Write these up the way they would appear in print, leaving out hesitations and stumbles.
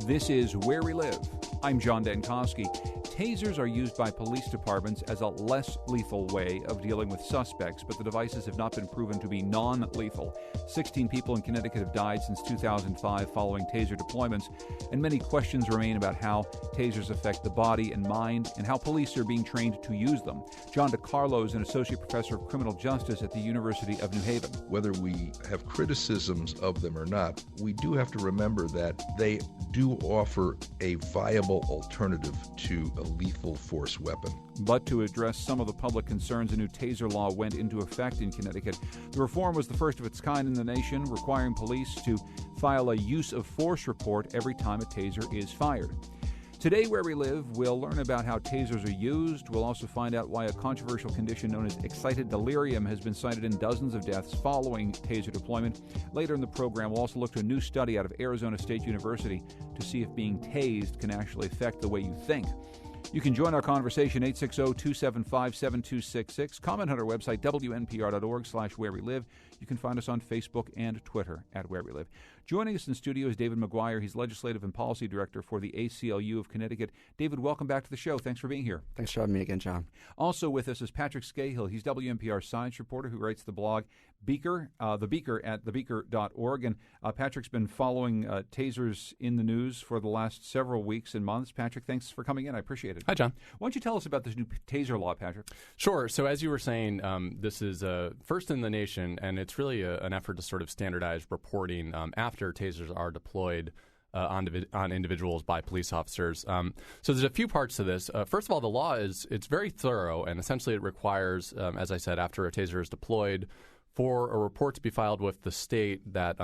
This is Where We Live. I'm John Dankosky. Tasers are used by police departments as a less lethal way of dealing with suspects, but the devices have not been proven to be non-lethal. 16 people in Connecticut have died since 2005 following taser deployments, and many questions remain about how tasers affect the body and mind and how police are being trained to use them. John DiCarlo is an associate professor of criminal justice at the University of New Haven. Whether we have criticisms of them or not, we do have to remember that they do offer a viable alternative to a lethal force weapon. But to address some of the public concerns, a new taser law went into effect in Connecticut. The reform was the first of its kind in the nation, requiring police to file a use of force report every time a taser is fired. Today, Where We Live, we'll learn about how tasers are used. We'll also find out why a controversial condition known as excited delirium has been cited in dozens of deaths following taser deployment. Later in the program, we'll also look to a new study out of Arizona State University to see if being tased can actually affect the way you think. You can join our conversation, 860-275-7266. Comment on our website, wnpr.org/where we live. You can find us on Facebook and Twitter at Where We Live. Joining us in studio is David McGuire. He's Legislative and Policy Director for the ACLU of Connecticut. David, welcome back to the show. Thanks for being here. Thanks for having me again, John. Also with us is Patrick Scahill. He's WNPR science reporter who writes the blog Beaker, The Beaker at thebeaker.org. And Patrick's been following tasers in the news for the last several weeks and months. Patrick, thanks for coming in. I appreciate it. Hi, John. Why don't you tell us about this new taser law, Patrick? Sure. So as you were saying, this is first in the nation, and it's really an effort to sort of standardize reporting after tasers are deployed on individuals by police officers. So there's a few parts to this. First of all, the law it's very thorough, and essentially it requires, as I said, after a taser is deployed, for a report to be filed with the state that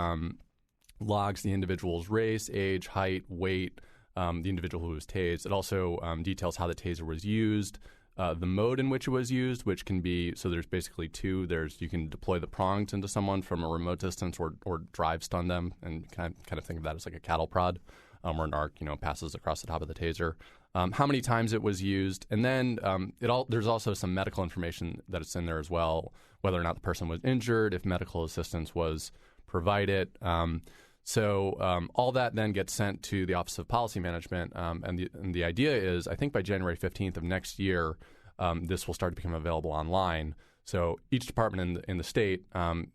logs the individual's race, age, height, weight, the individual who was tased. It also details how the taser was used, the mode in which it was used, which can be, so there's basically two. You can deploy the prongs into someone from a remote distance or drive stun them, and kind of think of that as like a cattle prod, where an arc passes across the top of the taser. How many times it was used, and then there's also some medical information that is in there as well, whether or not the person was injured, if medical assistance was provided. So all that then gets sent to the Office of Policy Management, and the idea is, I think by January 15th of next year, this will start to become available online. So each department in the state,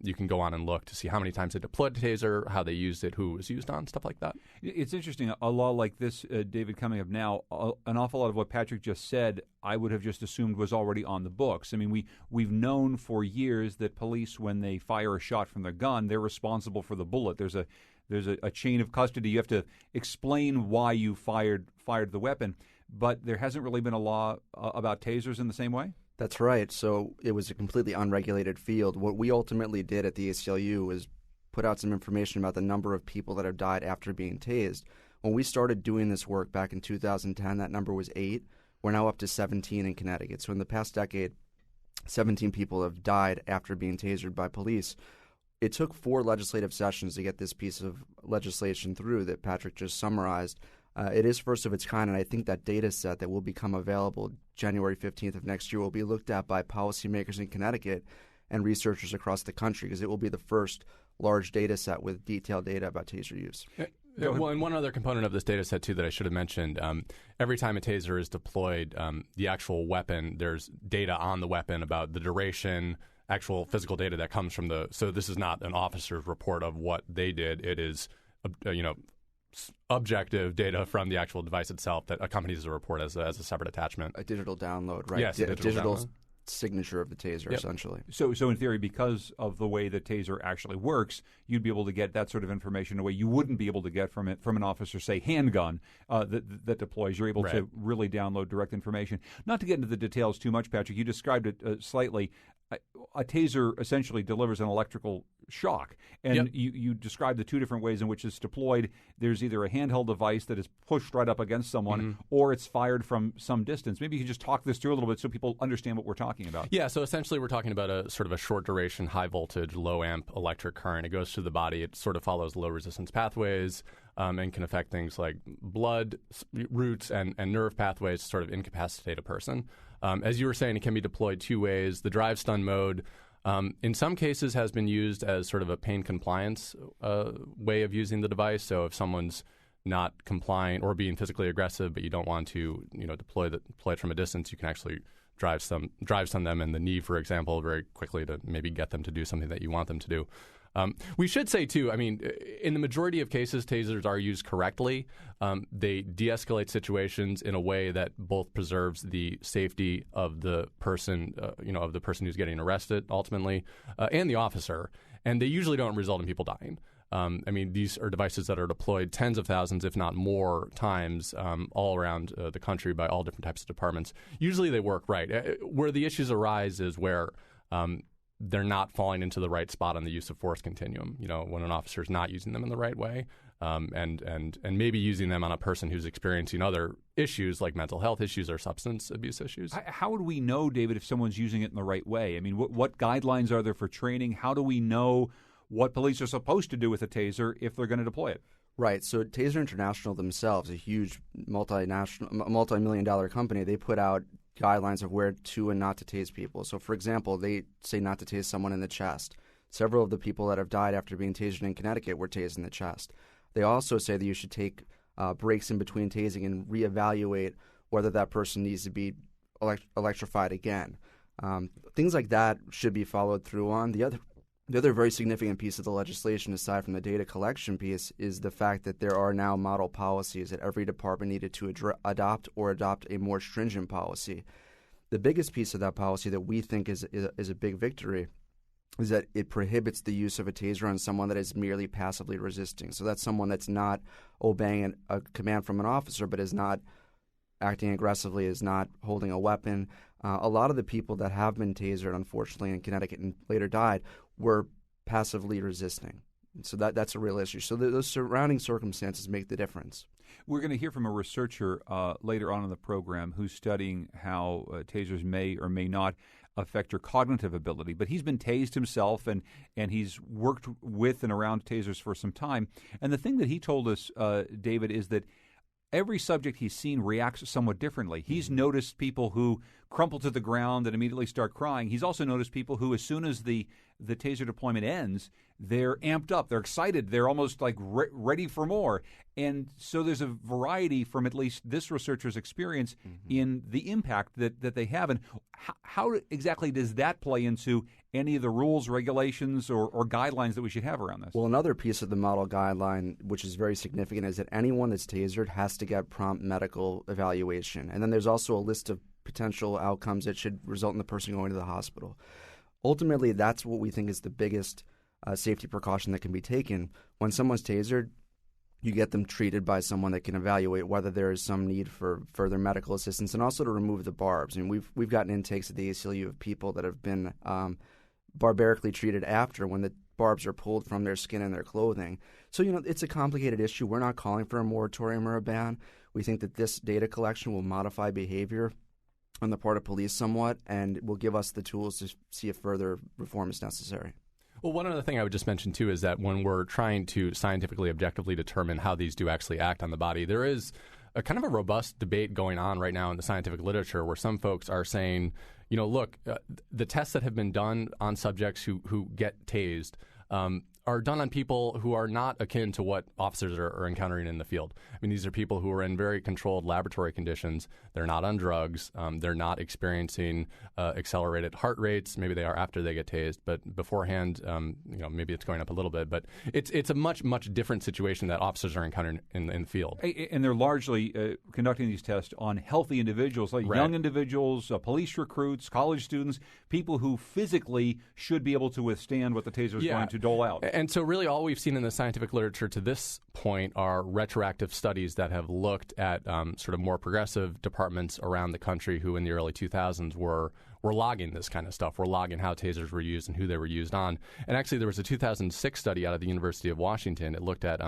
you can go on and look to see how many times they deployed the taser, how they used it, who it was used on, stuff like that. It's interesting. A law like this, David, coming up now, an awful lot of what Patrick just said, I would have just assumed was already on the books. I mean, we've known for years that police, when they fire a shot from their gun, they're responsible for the bullet. There's a chain of custody. You have to explain why you fired the weapon, but there hasn't really been a law about tasers in the same way? That's right. So it was a completely unregulated field. What we ultimately did at the ACLU was put out some information about the number of people that have died after being tased. When we started doing this work back in 2010, that number was 8. We're now up to 17 in Connecticut. So in the past decade, 17 people have died after being tasered by police. It took 4 legislative sessions to get this piece of legislation through that Patrick just summarized. It is first of its kind, and I think that data set that will become available January 15th of next year will be looked at by policymakers in Connecticut and researchers across the country, because it will be the first large data set with detailed data about taser use. Well, and one other component of this data set, too, that I should have mentioned, every time a taser is deployed, the actual weapon, there's data on the weapon about the duration, actual physical data that comes from so this is not an officer's report of what they did. It is, objective data from the actual device itself that accompanies the report as a separate attachment. A digital download, right? Yes, a digital signature of the taser, essentially. So in theory, because of the way the taser actually works, you'd be able to get that sort of information in a way you wouldn't be able to get from an officer, say, handgun that deploys. You're able to really download direct information. Not to get into the details too much, Patrick, you described it slightly. A taser essentially delivers an electrical shock, and you describe the two different ways in which it's deployed. There's either a handheld device that is pushed right up against someone, or it's fired from some distance. Maybe you can just talk this through a little bit so people understand what we're talking about. Yeah, so essentially we're talking about a sort of a short duration, high voltage, low amp electric current. It goes through the body. It sort of follows low resistance pathways and can affect things like blood routes and nerve pathways to sort of incapacitate a person. As you were saying, it can be deployed 2 ways. The drive stun mode, in some cases, has been used as sort of a pain compliance way of using the device. So if someone's not complying or being physically aggressive, but you don't want to, deploy it from a distance, you can actually drive some them in the knee, for example, very quickly to maybe get them to do something that you want them to do. We should say, too, in the majority of cases, tasers are used correctly. They de-escalate situations in a way that both preserves the safety of the person, of the person who's getting arrested, ultimately, and the officer. And they usually don't result in people dying. These are devices that are deployed tens of thousands, if not more, times all around the country by all different types of departments. Usually they work right. Where the issues arise is where they're not falling into the right spot on the use of force continuum. When an officer is not using them in the right way, and maybe using them on a person who's experiencing other issues like mental health issues or substance abuse issues. How would we know, David, if someone's using it in the right way? What guidelines are there for training? How do we know what police are supposed to do with a taser if they're going to deploy it? Right. So Taser International themselves, a huge multi-million-dollar company, they put out guidelines of where to and not to tase people. So, for example, they say not to tase someone in the chest. Several of the people that have died after being tasered in Connecticut were tased in the chest. They also say that you should take breaks in between tasing and reevaluate whether that person needs to be electrified again. Things like that should be followed through on. The other very significant piece of the legislation, aside from the data collection piece, is the fact that there are now model policies that every department needed to adopt a more stringent policy. The biggest piece of that policy that we think is a big victory is that it prohibits the use of a taser on someone that is merely passively resisting. So that's someone that's not obeying a command from an officer but is not acting aggressively, is not holding a weapon. A lot of the people that have been tasered, unfortunately, in Connecticut and later died were passively resisting. So that's a real issue. So those surrounding circumstances make the difference. We're going to hear from a researcher later on in the program who's studying how tasers may or may not affect your cognitive ability. But he's been tased himself, and he's worked with and around tasers for some time. And the thing that he told us, David, is that every subject he's seen reacts somewhat differently. He's noticed people who crumple to the ground and immediately start crying. He's also noticed people who, as soon as the taser deployment ends, they're amped up, they're excited, they're almost like ready for more. And so there's a variety from at least this researcher's experience in the impact that they have. And how exactly does that play into any of the rules, regulations, or guidelines that we should have around this? Well, another piece of the model guideline, which is very significant, is that anyone that's tasered has to get prompt medical evaluation. And then there's also a list of potential outcomes that should result in the person going to the hospital. Ultimately, that's what we think is the biggest safety precaution that can be taken. When someone's tasered, you get them treated by someone that can evaluate whether there is some need for further medical assistance, and also to remove the barbs. I mean, we've gotten intakes at the ACLU of people that have been barbarically treated after, when the barbs are pulled from their skin and their clothing. So, it's a complicated issue. We're not calling for a moratorium or a ban. We think that this data collection will modify behavior on the part of police somewhat, and will give us the tools to see if further reform is necessary. Well, one other thing I would just mention, too, is that when we're trying to scientifically, objectively determine how these do actually act on the body, there is a kind of a robust debate going on right now in the scientific literature where some folks are saying, look, the tests that have been done on subjects who get tased are done on people who are not akin to what officers are encountering in the field. I mean, these are people who are in very controlled laboratory conditions. They're not on drugs. They're not experiencing accelerated heart rates. Maybe they are after they get tased, but beforehand, maybe it's going up a little bit. But it's a much, much different situation that officers are encountering in the field. And they're largely conducting these tests on healthy individuals, like young individuals, police recruits, college students, people who physically should be able to withstand what the taser is going to dole out. And so really all we've seen in the scientific literature to this point are retroactive studies that have looked at sort of more progressive departments around the country who in the early 2000s were logging this kind of stuff. Were logging how tasers were used and who they were used on. And actually there was a 2006 study out of the University of Washington. It looked at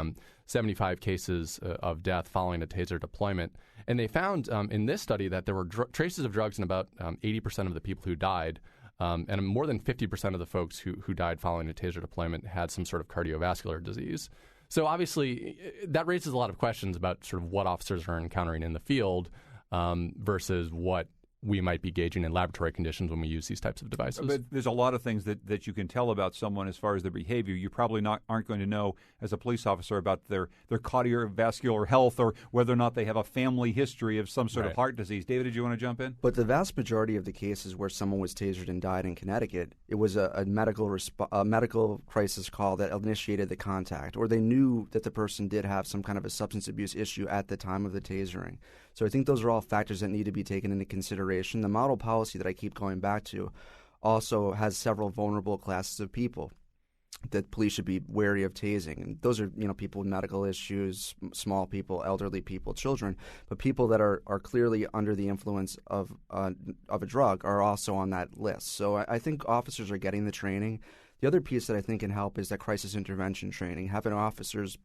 75 cases of death following a taser deployment. And they found in this study that there were traces of drugs in about 80% of the people who died. And more than 50% of the folks who died following a taser deployment had some sort of cardiovascular disease. So obviously that raises a lot of questions about sort of what officers are encountering in the field versus what we might be gauging in laboratory conditions when we use these types of devices. But there's a lot of things that you can tell about someone as far as their behavior. You probably aren't going to know as a police officer about their cardiovascular health or whether or not they have a family history of some sort of heart disease. David, did you want to jump in? But the vast majority of the cases where someone was tasered and died in Connecticut, it was a medical crisis call that initiated the contact, or they knew that the person did have some kind of a substance abuse issue at the time of the tasering. So I think those are all factors that need to be taken into consideration. The model policy that I keep going back to also has several vulnerable classes of people that police should be wary of tasing. And those are, people with medical issues, small people, elderly people, children. But people that are clearly under the influence of a drug are also on that list. So I think officers are getting the training. The other piece that I think can help is that crisis intervention training, having officers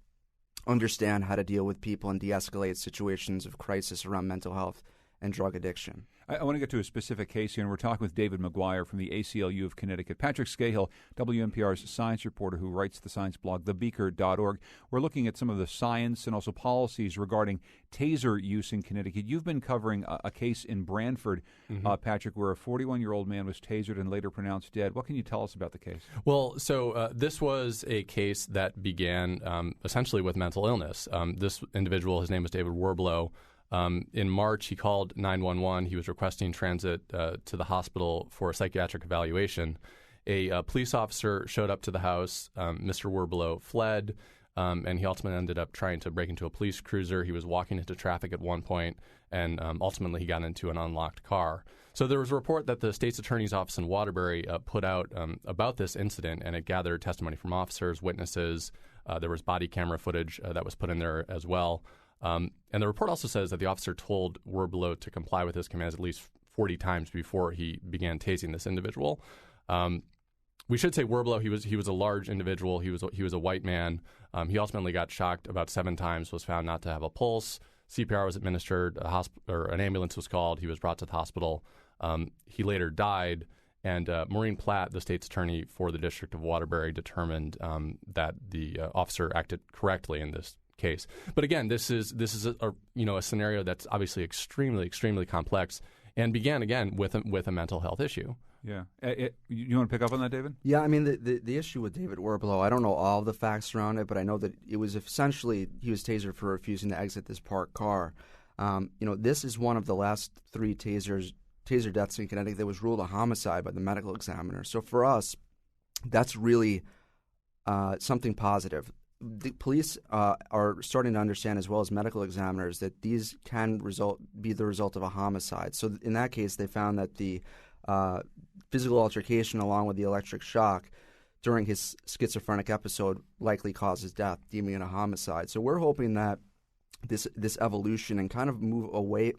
understand how to deal with people and de-escalate situations of crisis around mental health and drug addiction. I want to get to a specific case here, and we're talking with David McGuire from the ACLU of Connecticut. Patrick Scahill, WNPR's science reporter who writes the science blog, thebeaker.org. We're looking at some of the science and also policies regarding taser use in Connecticut. You've been covering a case in Branford, Patrick, where a 41-year-old man was tasered and later pronounced dead. What can you tell us about the case? Well, so this was a case that began essentially with mental illness. This individual, his name was David Werblow. In March, he called 911. He was requesting transit to the hospital for a psychiatric evaluation. A police officer showed up to the house. Mr. Werblow fled, and he ultimately ended up trying to break into a police cruiser. He was walking into traffic at one point, and ultimately he got into an unlocked car. So there was a report that the state's attorney's office in Waterbury put out about this incident, and it gathered testimony from officers, witnesses. There was body camera footage that was put in there as well. And the report also says that the officer told Werblow to comply with his commands at least 40 times before he began tasing this individual. We should say Werblow, he was a large individual. He was a white man. He ultimately got shocked about 7 times, was found not to have a pulse. CPR was administered, an ambulance was called. He was brought to the hospital. He later died. And Maureen Platt, the state's attorney for the District of Waterbury, determined that the officer acted correctly in this case. But again, this is a scenario that's obviously extremely complex, and began again with a mental health issue. Yeah, you want to pick up on that, David? Yeah, I mean the issue with David Werblow, I don't know all of the facts around it, but I know that it was essentially he was tasered for refusing to exit this parked car. This is one of the last 3 taser deaths in Connecticut that was ruled a homicide by the medical examiner. So for us, that's really something positive. The police are starting to understand, as well as medical examiners, that these can be the result of a homicide. So in that case, they found that the physical altercation along with the electric shock during his schizophrenic episode likely caused his death, deeming it a homicide. So we're hoping that this evolution and kind of move away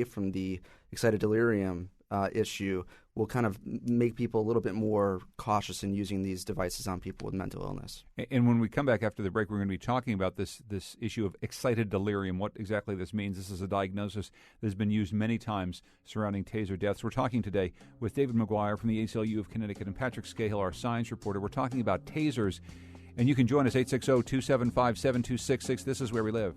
from the excited delirium issue will kind of make people a little bit more cautious in using these devices on people with mental illness. And when we come back after the break, we're going to be talking about this issue of excited delirium, what exactly this means. This is a diagnosis that has been used many times surrounding taser deaths. We're talking today with David McGuire from the ACLU of Connecticut and Patrick Scahill, our science reporter. We're talking about tasers, and you can join us 860-275-7266. This is Where We Live.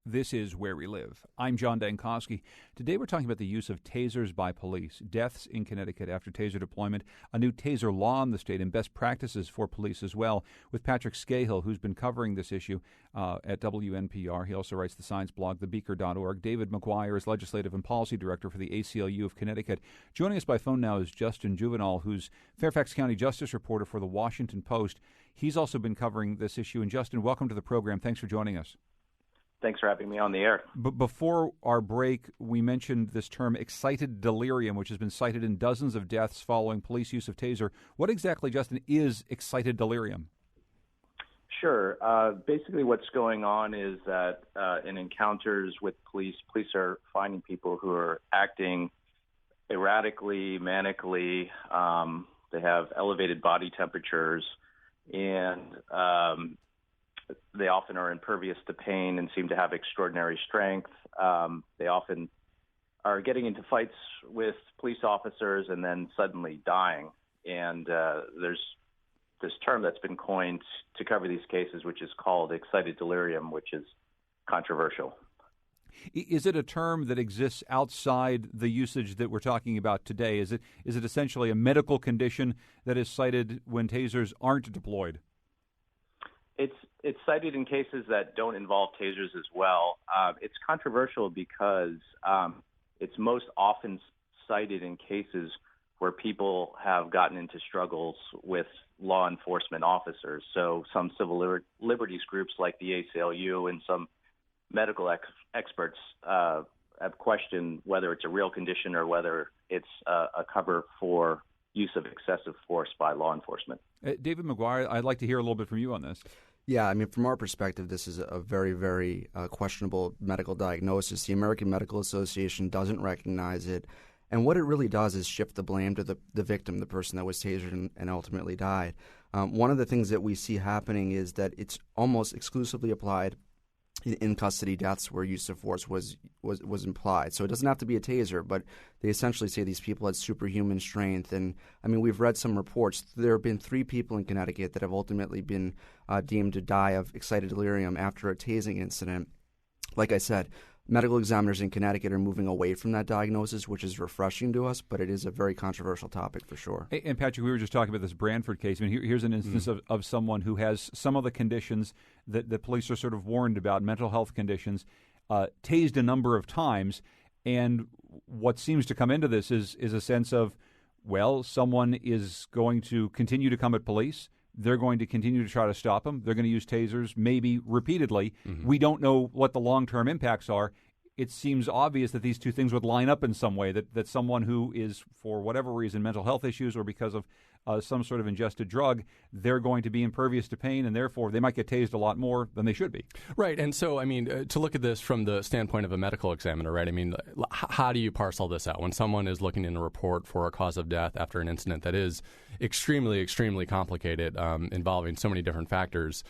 This is Where We Live. I'm John Dankosky. Today we're talking about the use of tasers by police, deaths in Connecticut after taser deployment, a new taser law in the state, and best practices for police as well, with Patrick Scahill, who's been covering this issue at WNPR. He also writes the science blog, thebeaker.org. David McGuire is Legislative and Policy Director for the ACLU of Connecticut. Joining us by phone now is Justin Juvenal, who's Fairfax County Justice Reporter for the Washington Post. He's also been covering this issue. And Justin, welcome to the program. Thanks for joining us. Thanks for having me on the air. But before our break, we mentioned this term excited delirium, which has been cited in dozens of deaths following police use of taser. What exactly, Justin, is excited delirium? Sure. Basically what's going on is that in encounters with police are finding people who are acting erratically, manically. They have elevated body temperatures, and they often are impervious to pain and seem to have extraordinary strength. They often are getting into fights with police officers and then suddenly dying. And there's this term that's been coined to cover these cases, which is called excited delirium, which is controversial. Is it a term that exists outside the usage that we're talking about today? Is it essentially a medical condition that is cited when tasers aren't deployed? It's cited in cases that don't involve tasers as well. It's controversial because it's most often cited in cases where people have gotten into struggles with law enforcement officers. So some civil liberties groups like the ACLU and some medical experts have questioned whether it's a real condition or whether it's a cover for use of excessive force by law enforcement. David McGuire, I'd like to hear a little bit from you on this. Yeah, I mean, from our perspective, this is a very, very questionable medical diagnosis. The American Medical Association doesn't recognize it. And what it really does is shift the blame to the victim, the person that was tasered and ultimately died. One of the things that we see happening is that it's almost exclusively applied in custody deaths where use of force was implied. So it doesn't have to be a taser, but they essentially say these people had superhuman strength. And, I mean, we've read some reports. There have been 3 people in Connecticut that have ultimately been deemed to die of excited delirium after a tasing incident. Like I said, medical examiners in Connecticut are moving away from that diagnosis, which is refreshing to us, but it is a very controversial topic for sure. And Patrick, we were just talking about this Branford case. I mean, here's an instance of someone who has some of the conditions that the police are sort of warned about, mental health conditions, tased a number of times, and what seems to come into this is a sense of, well, someone is going to continue to come at police. They're going to continue to try to stop them. They're going to use tasers, maybe repeatedly. Mm-hmm. We don't know what the long-term impacts are. It seems obvious that these two things would line up in some way, that someone who is, for whatever reason, mental health issues or because of some sort of ingested drug, they're going to be impervious to pain, and therefore they might get tased a lot more than they should be. Right. And so, I mean, to look at this from the standpoint of a medical examiner, right, I mean, how do you parse all this out? When someone is looking in a report for a cause of death after an incident that is extremely, extremely complicated, involving so many different factors,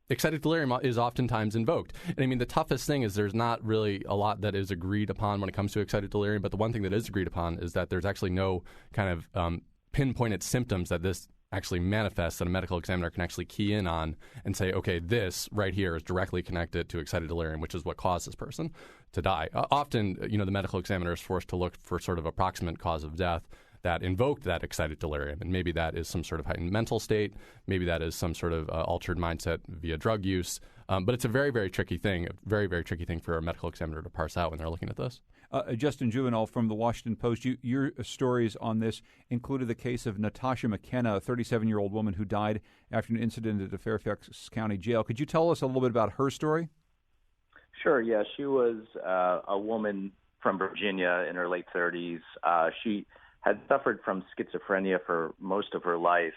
excited delirium is oftentimes invoked. And I mean, the toughest thing is there's not really a lot that is agreed upon when it comes to excited delirium, but the one thing that is agreed upon is that there's actually no kind of pinpointed symptoms that this actually manifests that a medical examiner can actually key in on and say, okay, this right here is directly connected to excited delirium, which is what caused this person to die. Often, the medical examiner is forced to look for sort of approximate cause of death that invoked that excited delirium. And maybe that is some sort of heightened mental state. Maybe that is some sort of altered mindset via drug use. But it's a very, very tricky thing, for a medical examiner to parse out when they're looking at this. Justin Juvenal from the Washington Post, your stories on this included the case of Natasha McKenna, a 37-year-old woman who died after an incident at the Fairfax County Jail. Could you tell us a little bit about her story? Sure, yeah. She was a woman from Virginia in her late 30s. She had suffered from schizophrenia for most of her life.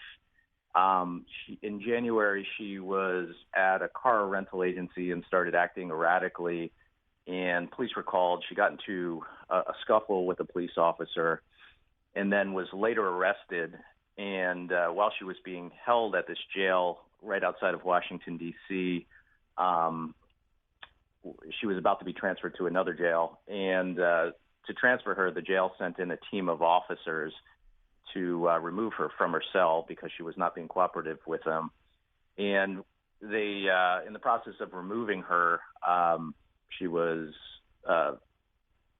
In January, she was at a car rental agency and started acting erratically, and police were called. She got into a scuffle with a police officer and then was later arrested. And while she was being held at this jail right outside of Washington, D.C., she was about to be transferred to another jail. And to transfer her, the jail sent in a team of officers to remove her from her cell because she was not being cooperative with them. And they, in the process of removing her, she was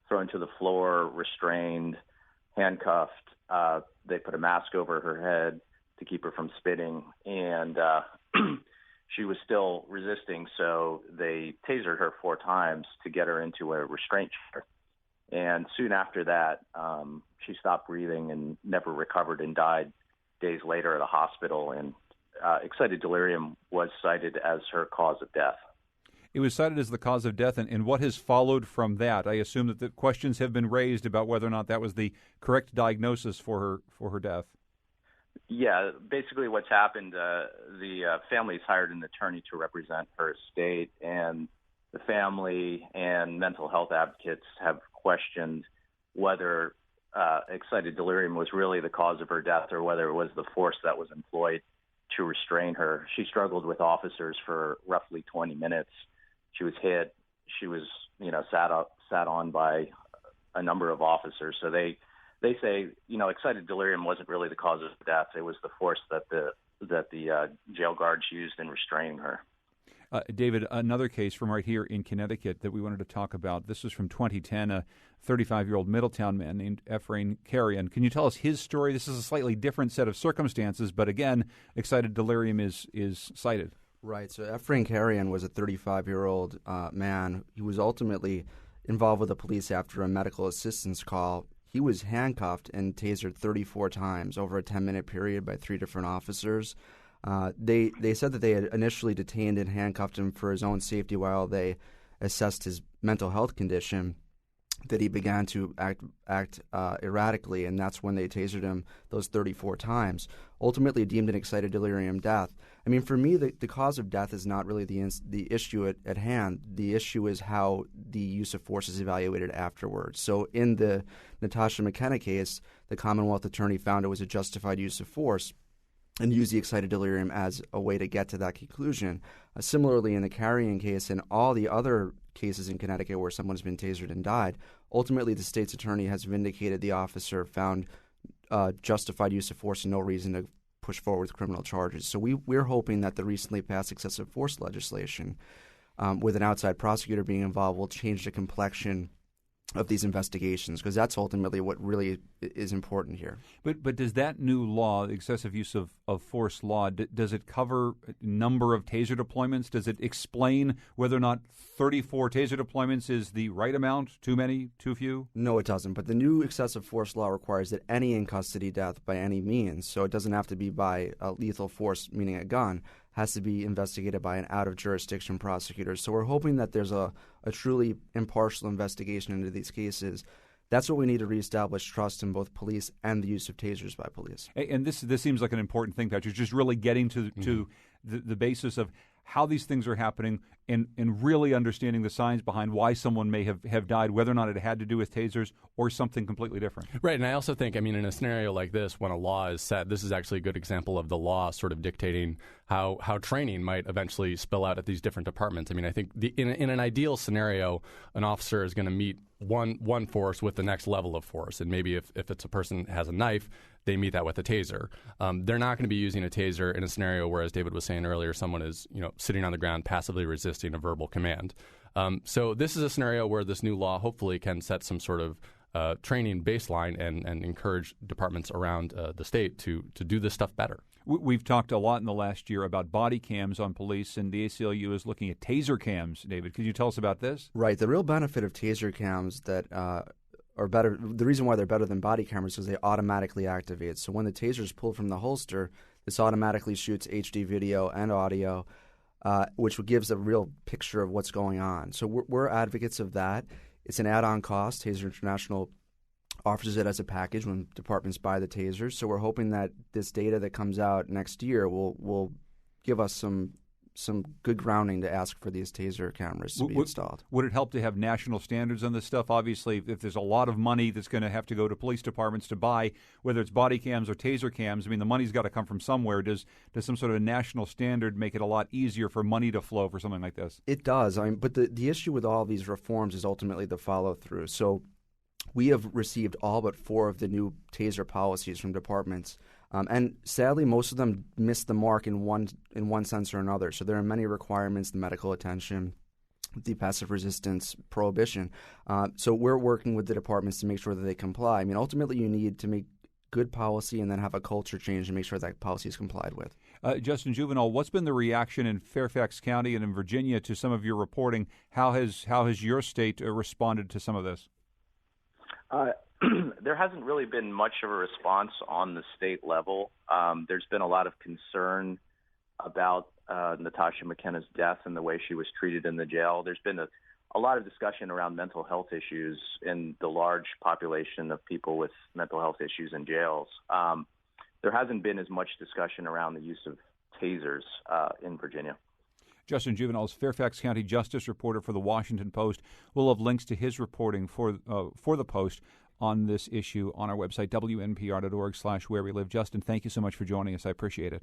thrown to the floor, restrained, handcuffed. They put a mask over her head to keep her from spitting, and she was still resisting, so they tasered her 4 times to get her into a restraint chair. And soon after that, she stopped breathing and never recovered and died days later at a hospital. And excited delirium was cited as her cause of death. It was cited as the cause of death, and what has followed from that? I assume that the questions have been raised about whether or not that was the correct diagnosis for her death. Yeah, basically what's happened, the family's hired an attorney to represent her estate, and the family and mental health advocates have questioned whether excited delirium was really the cause of her death or whether it was the force that was employed to restrain her. She struggled with officers for roughly 20 minutes. She was hit. She was, sat on by a number of officers. So they they say, excited delirium wasn't really the cause of death. It was the force that the jail guards used in restraining her. David, another case from right here in Connecticut that we wanted to talk about. This was from 2010, a 35-year-old Middletown man named Ephraim Carrion. Can you tell us his story? This is a slightly different set of circumstances, but again, excited delirium is cited. Right. So Ephraim Carrion was a 35-year-old man. He was ultimately involved with the police after a medical assistance call. He was handcuffed and tasered 34 times over a 10-minute period by 3 different officers. They said that they had initially detained and handcuffed him for his own safety while they assessed his mental health condition, that he began to act erratically, and that's when they tasered him those 34 times, ultimately deemed an excited delirium death. I mean, for me, the cause of death is not really the issue at hand. The issue is how the use of force is evaluated afterwards. So in the Natasha McKenna case, the Commonwealth attorney found it was a justified use of force and use the excited delirium as a way to get to that conclusion. Similarly, in the Carrion case and all the other cases in Connecticut where someone's been tasered and died, ultimately the state's attorney has vindicated the officer, found justified use of force and no reason to push forward with criminal charges. So we're hoping that the recently passed excessive force legislation, with an outside prosecutor being involved, will change the complexion of these investigations, because that's ultimately what really is important here. But does that new law, the excessive use of force law, does it cover number of taser deployments? Does it explain whether or not 34 taser deployments is the right amount, too many, too few? No, it doesn't. But the new excessive force law requires that any in-custody death by any means, so it doesn't have to be by a lethal force, meaning a gun, has to be investigated by an out-of-jurisdiction prosecutor. So we're hoping that there's a truly impartial investigation into these cases. That's what we need to reestablish trust in both police and the use of tasers by police. And this seems like an important thing, Patrick, just really getting to the basis of how these things are happening and really understanding the science behind why someone may have died, whether or not it had to do with tasers or something completely different. Right, and I also think, in a scenario like this, when a law is set, this is actually a good example of the law sort of dictating how training might eventually spill out at these different departments. I think in an ideal scenario, an officer is going to meet one force with the next level of force, and maybe if it's a person that has a knife, they meet that with a taser. They're not going to be using a taser in a scenario where, as David was saying earlier, someone is sitting on the ground passively resisting a verbal command. So this is a scenario where this new law hopefully can set some sort of training baseline and encourage departments around the state to do this stuff better. We've talked a lot in the last year about body cams on police, and the ACLU is looking at taser cams. David, could you tell us about this? Right. The real benefit of taser cams that are better, the reason why they're better than body cameras is because they automatically activate. So when the taser is pulled from the holster, this automatically shoots HD video and audio, which gives a real picture of what's going on. So we're advocates of that. It's an add-on cost. Taser International offers it as a package when departments buy the tasers. So we're hoping that this data that comes out next year will give us some good grounding to ask for these taser cameras to be installed. Would it help to have national standards on this stuff? Obviously, if there's a lot of money that's going to have to go to police departments to buy, whether it's body cams or taser cams, the money's got to come from somewhere. Does some sort of a national standard make it a lot easier for money to flow for something like this? It does. But the issue with all these reforms is ultimately the follow-through. So we have received all but 4 of the new taser policies from departments. And sadly, most of them miss the mark in one sense or another. So there are many requirements: the medical attention, the passive resistance prohibition. So we're working with the departments to make sure that they comply. Ultimately, you need to make good policy and then have a culture change and make sure that policy is complied with. Justin Juvenile, what's been the reaction in Fairfax County and in Virginia to some of your reporting? How has your state responded to some of this? There hasn't really been much of a response on the state level. There's been a lot of concern about Natasha McKenna's death and the way she was treated in the jail. There's been a lot of discussion around mental health issues in the large population of people with mental health issues in jails. There hasn't been as much discussion around the use of tasers in Virginia. Justin Juvenile is Fairfax County Justice reporter for the Washington Post. We'll have links to his reporting for the Post on this issue on our website, WNPR.org/where we live. Justin, thank you so much for joining us. I appreciate it.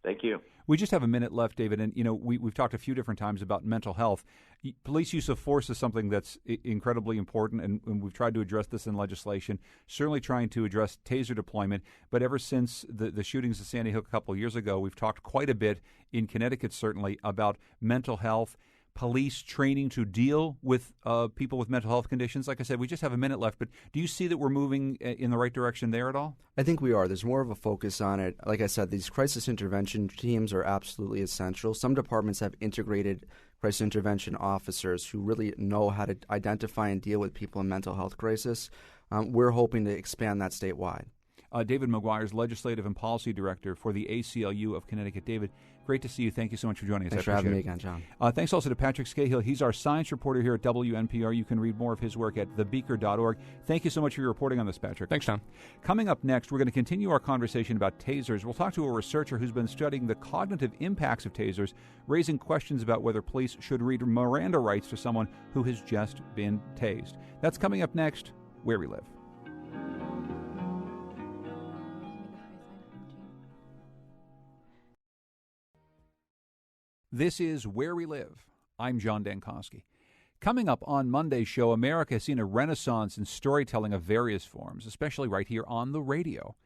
Thank you. We just have a minute left, David, and we've talked a few different times about mental health. Police use of force is something that's incredibly important, and we've tried to address this in legislation, certainly trying to address taser deployment. But ever since the shootings at Sandy Hook a couple of years ago, we've talked quite a bit in Connecticut, certainly, about mental health, police training to deal with people with mental health conditions. Like I said, we just have a minute left, but do you see that we're moving in the right direction there at all? I think we are. There's more of a focus on it. Like I said, these crisis intervention teams are absolutely essential. Some departments have integrated crisis intervention officers who really know how to identify and deal with people in mental health crisis. We're hoping to expand that statewide. David McGuire is Legislative and Policy Director for the ACLU of Connecticut. David, great to see you. Thank you so much for joining us. Thanks for having me again, John. Thanks also to Patrick Scahill. He's our science reporter here at WNPR. You can read more of his work at thebeaker.org. Thank you so much for your reporting on this, Patrick. Thanks, John. Coming up next, we're going to continue our conversation about tasers. We'll talk to a researcher who's been studying the cognitive impacts of tasers, raising questions about whether police should read Miranda rights to someone who has just been tased. That's coming up next, Where We Live. This is Where We Live. I'm John Dankosky. Coming up on Monday's show, America has seen a renaissance in storytelling of various forms, especially right here on the radio.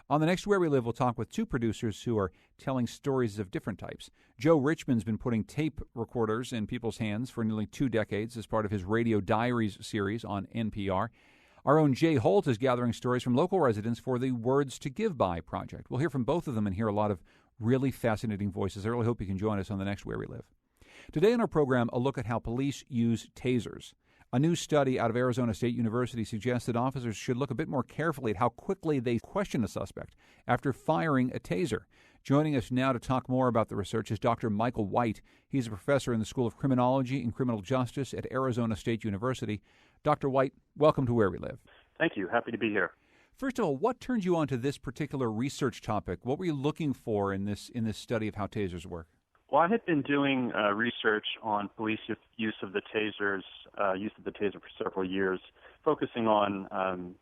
On the next Where We Live, we'll talk with two producers who are telling stories of different types. Joe Richmond's been putting tape recorders in people's hands for nearly 2 decades as part of his Radio Diaries series on NPR. Our own Jay Holt is gathering stories from local residents for the Words to Give By project. We'll hear from both of them and hear a lot of really fascinating voices. I really hope you can join us on the next Where We Live. Today in our program, a look at how police use tasers. A new study out of Arizona State University suggests that officers should look a bit more carefully at how quickly they question a suspect after firing a taser. Joining us now to talk more about the research is Dr. Michael White. He's a professor in the School of Criminology and Criminal Justice at Arizona State University. Dr. White, welcome to Where We Live. Thank you. Happy to be here. First of all, what turned you on to this particular research topic? What were you looking for in this study of how tasers work? Well, I had been doing research on police use of the taser for several years, focusing on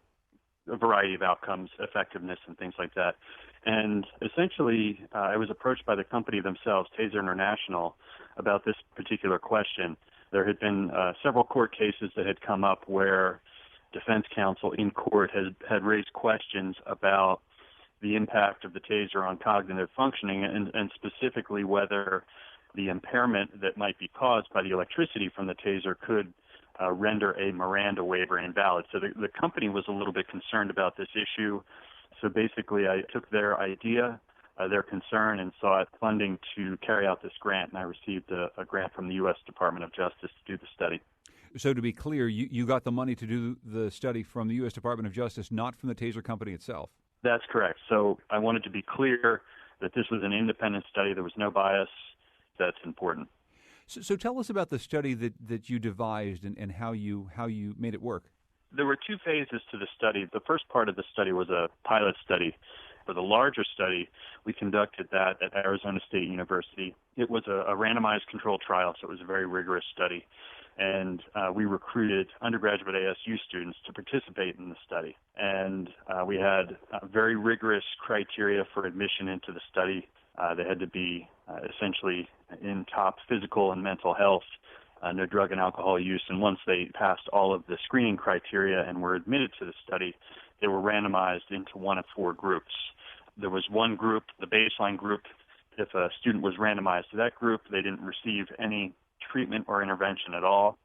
a variety of outcomes, effectiveness, and things like that. And essentially, I was approached by the company themselves, Taser International, about this particular question. There had been several court cases that had come up where defense counsel in court had raised questions about the impact of the taser on cognitive functioning and specifically whether the impairment that might be caused by the electricity from the taser could render a Miranda waiver invalid. So the company was a little bit concerned about this issue. So basically I took their idea, their concern, and sought funding to carry out this grant, and I received a grant from the U.S. Department of Justice to do the study. So to be clear, you got the money to do the study from the U.S. Department of Justice, not from the taser company itself. That's correct. So I wanted to be clear that this was an independent study. There was no bias. That's important. So tell us about the study that you devised and how you made it work. There were 2 phases to the study. The first part of the study was a pilot study. For the larger study, we conducted that at Arizona State University. It was a randomized controlled trial, so it was a very rigorous study. And we recruited undergraduate ASU students to participate in the study. And we had very rigorous criteria for admission into the study. They had to be essentially in top physical and mental health, no drug and alcohol use. And once they passed all of the screening criteria and were admitted to the study, they were randomized into one of 4 groups. There was one group, the baseline group. If a student was randomized to that group, they didn't receive any treatment or intervention at all.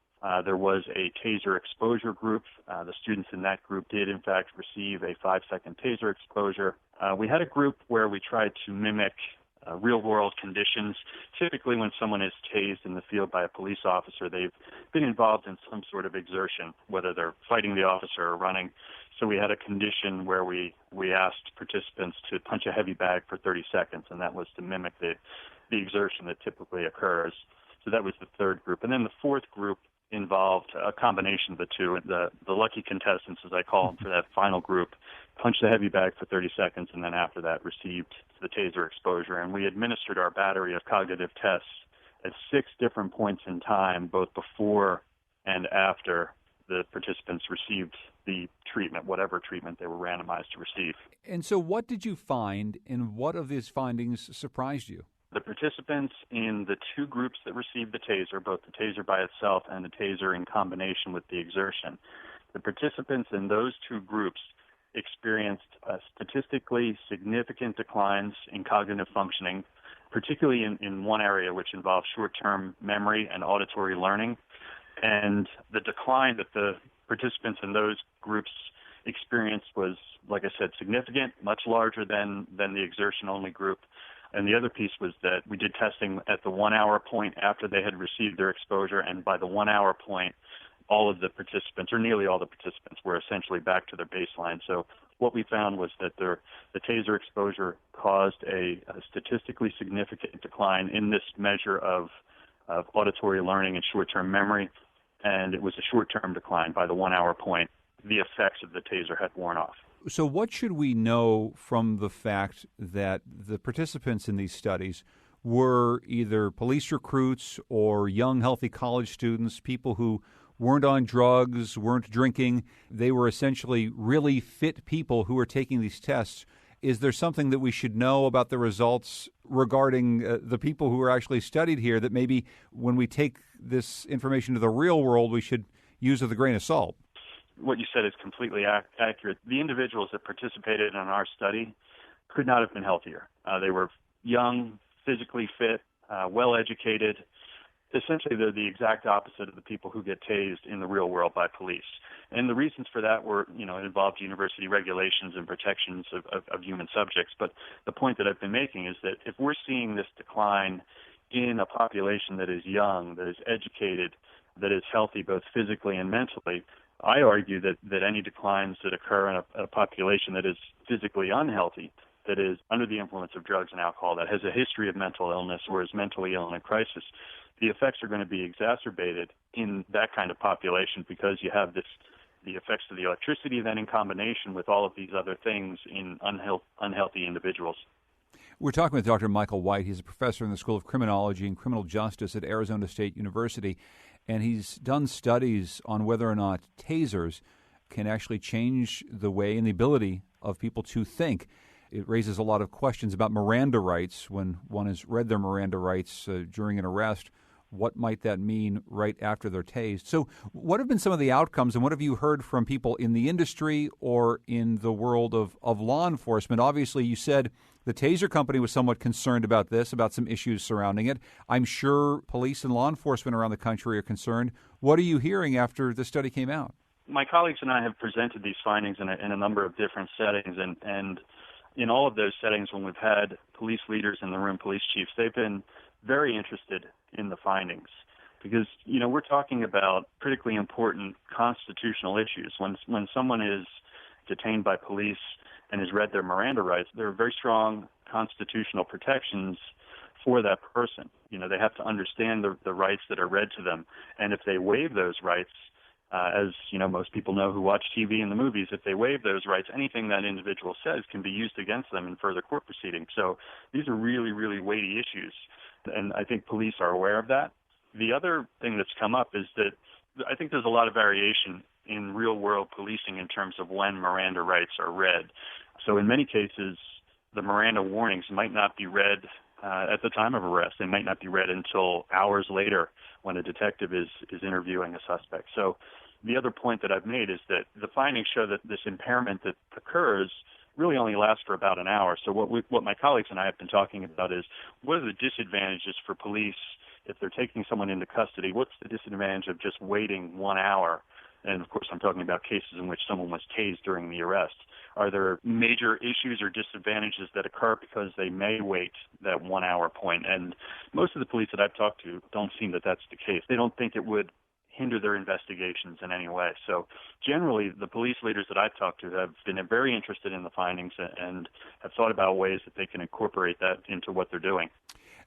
There was a taser exposure group. The students in that group did, in fact, receive a 5-second taser exposure. We had a group where we tried to mimic real-world conditions. Typically, when someone is tased in the field by a police officer, they've been involved in some sort of exertion, whether they're fighting the officer or running. So we had a condition where we asked participants to punch a heavy bag for 30 seconds, and that was to mimic the exertion that typically occurs. So that was the third group. And then the fourth group involved a combination of the two. The lucky contestants, as I call them, for that final group, punched the heavy bag for 30 seconds, and then after that received the taser exposure. And we administered our battery of cognitive tests at 6 different points in time, both before and after the participants received the treatment, whatever treatment they were randomized to receive. And so what did you find, and what of these findings surprised you? The participants in the two groups that received the taser, both the taser by itself and the taser in combination with the exertion, the participants in those two groups experienced statistically significant declines in cognitive functioning, particularly in one area which involves short-term memory and auditory learning. And the decline that the participants in those groups experienced was, like I said, significant, much larger than the exertion-only group. And the other piece was that we did testing at the 1 hour point after they had received their exposure, and by the 1 hour point, all of the participants, or nearly all the participants, were essentially back to their baseline. So what we found was that the taser exposure caused a statistically significant decline in this measure of auditory learning and short-term memory, and it was a short-term decline. By the 1 hour point, the effects of the taser had worn off. So what should we know from the fact that the participants in these studies were either police recruits or young, healthy college students, people who weren't on drugs, weren't drinking? They were essentially really fit people who were taking these tests. Is there something that we should know about the results regarding the people who were actually studied here that maybe when we take this information to the real world, we should use with a grain of salt? What you said is completely accurate. The individuals that participated in our study could not have been healthier. They were young, physically fit, well-educated. Essentially, they're the exact opposite of the people who get tased in the real world by police. And the reasons for that were, it involved university regulations and protections of human subjects. But the point that I've been making is that if we're seeing this decline in a population that is young, that is educated, that is healthy both physically and mentally, I argue that any declines that occur in a population that is physically unhealthy, that is under the influence of drugs and alcohol, that has a history of mental illness or is mentally ill in a crisis, the effects are going to be exacerbated in that kind of population because you have the effects of the electricity then in combination with all of these other things in unhealthy individuals. We're talking with Dr. Michael White. He's a professor in the School of Criminology and Criminal Justice at Arizona State University, and he's done studies on whether or not tasers can actually change the way and the ability of people to think. It raises a lot of questions about Miranda rights. When one has read their Miranda rights during an arrest, what might that mean right after they're tased? So what have been some of the outcomes, and what have you heard from people in the industry or in the world of law enforcement? Obviously, you said the taser company was somewhat concerned about this, about some issues surrounding it. I'm sure police and law enforcement around the country are concerned. What are you hearing after the study came out? My colleagues and I have presented these findings in a number of different settings, and in all of those settings, when we've had police leaders in the room, police chiefs, they've been very interested in the findings because, we're talking about critically important constitutional issues. When someone is detained by police and has read their Miranda rights, there are very strong constitutional protections for that person. They have to understand the rights that are read to them. And if they waive those rights, as most people know who watch TV and the movies, if they waive those rights, anything that individual says can be used against them in further court proceedings. So these are really, really weighty issues, and I think police are aware of that. The other thing that's come up is that I think there's a lot of variation in real-world policing in terms of when Miranda rights are read. So in many cases, the Miranda warnings might not be read at the time of arrest. They might not be read until hours later when a detective is interviewing a suspect. So the other point that I've made is that the findings show that this impairment that occurs really only lasts for about an hour. So what my colleagues and I have been talking about is what are the disadvantages for police if they're taking someone into custody? What's the disadvantage of just waiting 1 hour? And, of course, I'm talking about cases in which someone was tased during the arrest. Are there major issues or disadvantages that occur because they may wait that 1 hour point? And most of the police that I've talked to don't seem that that's the case. They don't think it would hinder their investigations in any way. So generally, the police leaders that I've talked to have been very interested in the findings and have thought about ways that they can incorporate that into what they're doing.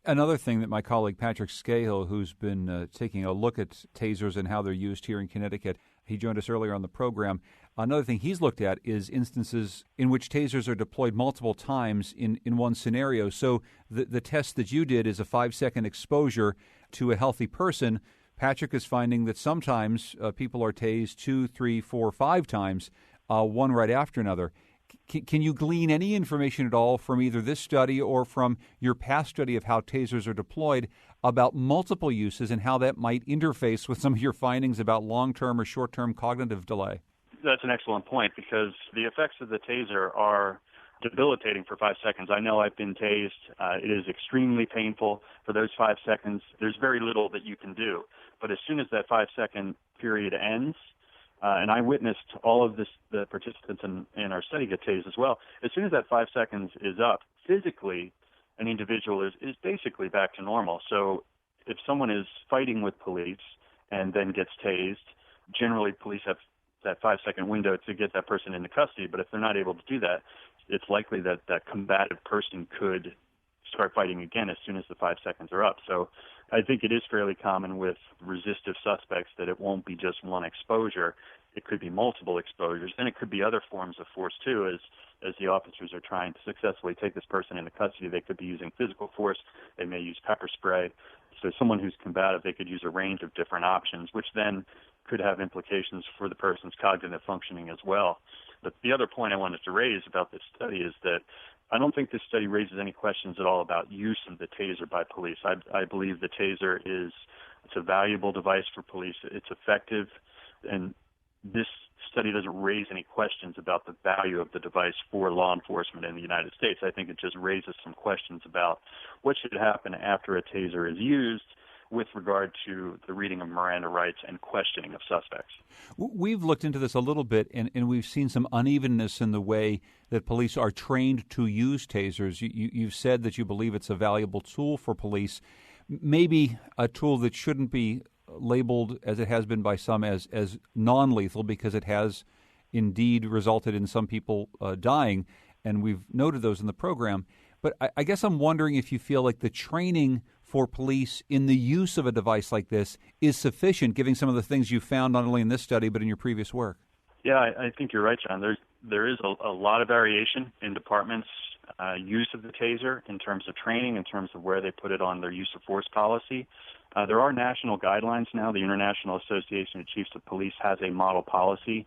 Another thing that my colleague Patrick Scahill, who's been taking a look at tasers and how they're used here in Connecticut, he joined us earlier on the program. Another thing he's looked at is instances in which tasers are deployed multiple times in one scenario. So the test that you did is a 5-second exposure to a healthy person. Patrick is finding that sometimes people are tased 2, 3, 4, 5 times, one right after another. Can you glean any information at all from either this study or from your past study of how tasers are deployed about multiple uses and how that might interface with some of your findings about long-term or short-term cognitive delay? That's an excellent point, because the effects of the taser are debilitating for 5 seconds. I know I've been tased. It is extremely painful for those 5 seconds. There's very little that you can do. But as soon as that 5-second period ends, and I witnessed all of the participants in our study get tased as well. As soon as that 5 seconds is up, physically, an individual is basically back to normal. So if someone is fighting with police and then gets tased, generally police have that 5-second window to get that person into custody. But if they're not able to do that, it's likely that that combative person could start fighting again as soon as the 5 seconds are up. So I think it is fairly common with resistive suspects that it won't be just one exposure. It could be multiple exposures. Then it could be other forms of force, too, as the officers are trying to successfully take this person into custody. They could be using physical force. They may use pepper spray. So someone who's combative, they could use a range of different options, which then could have implications for the person's cognitive functioning as well. But the other point I wanted to raise about this study is that I don't think this study raises any questions at all about use of the taser by police. I believe the taser it's a valuable device for police. It's effective, and this study doesn't raise any questions about the value of the device for law enforcement in the United States. I think it just raises some questions about what should happen after a taser is used with regard to the reading of Miranda rights and questioning of suspects. We've looked into this a little bit, and we've seen some unevenness in the way that police are trained to use tasers. You've said that you believe it's a valuable tool for police, maybe a tool that shouldn't be labeled, as it has been by some, as non-lethal, because it has indeed resulted in some people dying, and we've noted those in the program. But I guess I'm wondering if you feel like the training for police in the use of a device like this is sufficient, given some of the things you found not only in this study but in your previous work. Yeah, I think you're right, John. There is a lot of variation in departments' use of the taser in terms of training, in terms of where they put it on their use of force policy. There are national guidelines now. The International Association of Chiefs of Police has a model policy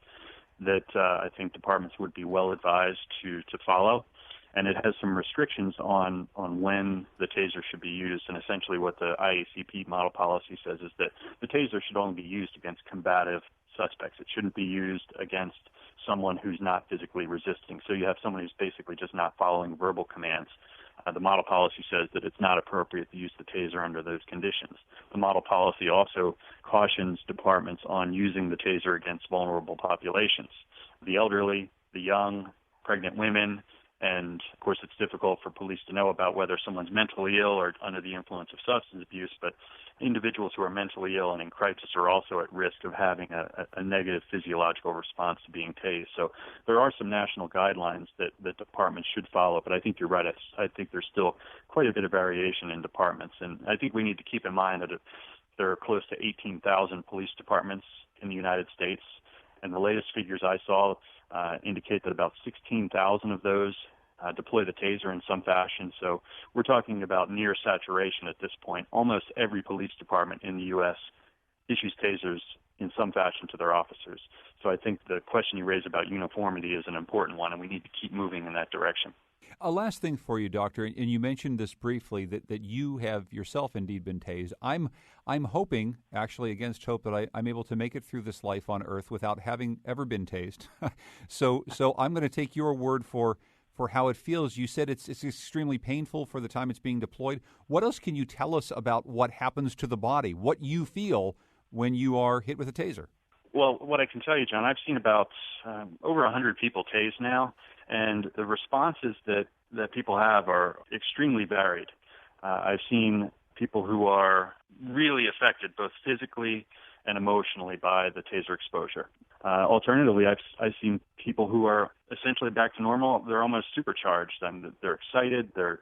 that I think departments would be well advised to follow. And it has some restrictions on when the taser should be used. And essentially what the IACP model policy says is that the taser should only be used against combative suspects. It shouldn't be used against someone who's not physically resisting. So you have someone who's basically just not following verbal commands. The model policy says that it's not appropriate to use the taser under those conditions. The model policy also cautions departments on using the taser against vulnerable populations, the elderly, the young, pregnant women. And, of course, it's difficult for police to know about whether someone's mentally ill or under the influence of substance abuse, but individuals who are mentally ill and in crisis are also at risk of having a negative physiological response to being tased. So there are some national guidelines that departments should follow, but I think you're right. I think there's still quite a bit of variation in departments, and I think we need to keep in mind that there are close to 18,000 police departments in the United States, and the latest figures I saw indicate that about 16,000 of those deploy the taser in some fashion. So we're talking about near saturation at this point. Almost every police department in the U.S. issues tasers in some fashion to their officers. So I think the question you raise about uniformity is an important one, and we need to keep moving in that direction. A last thing for you, Doctor, and you mentioned this briefly, that you have yourself indeed been tased. I'm hoping, actually against hope, that I'm able to make it through this life on Earth without having ever been tased. So I'm going to take your word for how it feels. You said it's extremely painful for the time it's being deployed. What else can you tell us about what happens to the body, what you feel when you are hit with a taser? Well, what I can tell you, John, I've seen about over 100 people tased now, and the responses that people have are extremely varied. I've seen people who are really affected both physically and emotionally by the taser exposure. Alternatively, I've seen people who are essentially back to normal. They're almost supercharged. They're excited. They're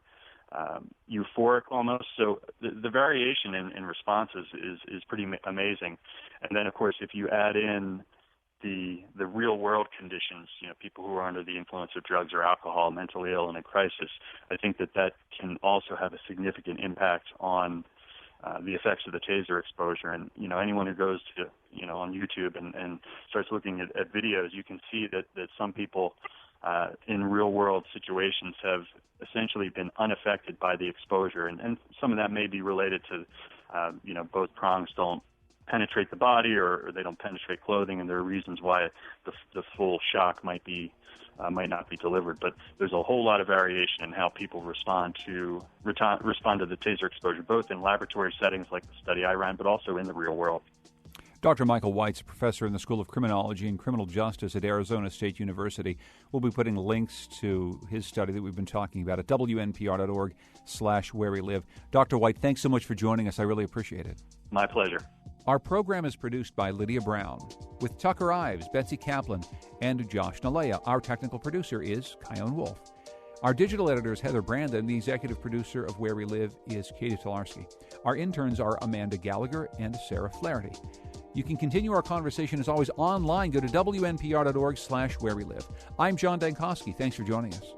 euphoric almost. So the variation in responses is pretty amazing. And then, of course, if you add in the real world conditions, people who are under the influence of drugs or alcohol, mentally ill and in crisis, I think that can also have a significant impact on the effects of the taser exposure. And, anyone who goes to, on YouTube and starts looking at videos, you can see that some people in real-world situations have essentially been unaffected by the exposure. And some of that may be related to, both prongs don't penetrate the body or they don't penetrate clothing, and there are reasons why the full shock might not be delivered. But there's a whole lot of variation in how people respond to the taser exposure, both in laboratory settings like the study I ran, but also in the real world. Dr. Michael White's a professor in the School of Criminology and Criminal Justice at Arizona State University. We'll be putting links to his study that we've been talking about at wnpr.org/wherewelive. Dr. White, thanks so much for joining us. I really appreciate it. My pleasure. Our program is produced by Lydia Brown, with Tucker Ives, Betsy Kaplan, and Josh Nalea. Our technical producer is Kyone Wolf. Our digital editor is Heather Brandon. The executive producer of Where We Live is Katie Tolarski. Our interns are Amanda Gallagher and Sarah Flaherty. You can continue our conversation, as always, online. Go to wnpr.org/wherewelive. I'm John Dankosky. Thanks for joining us.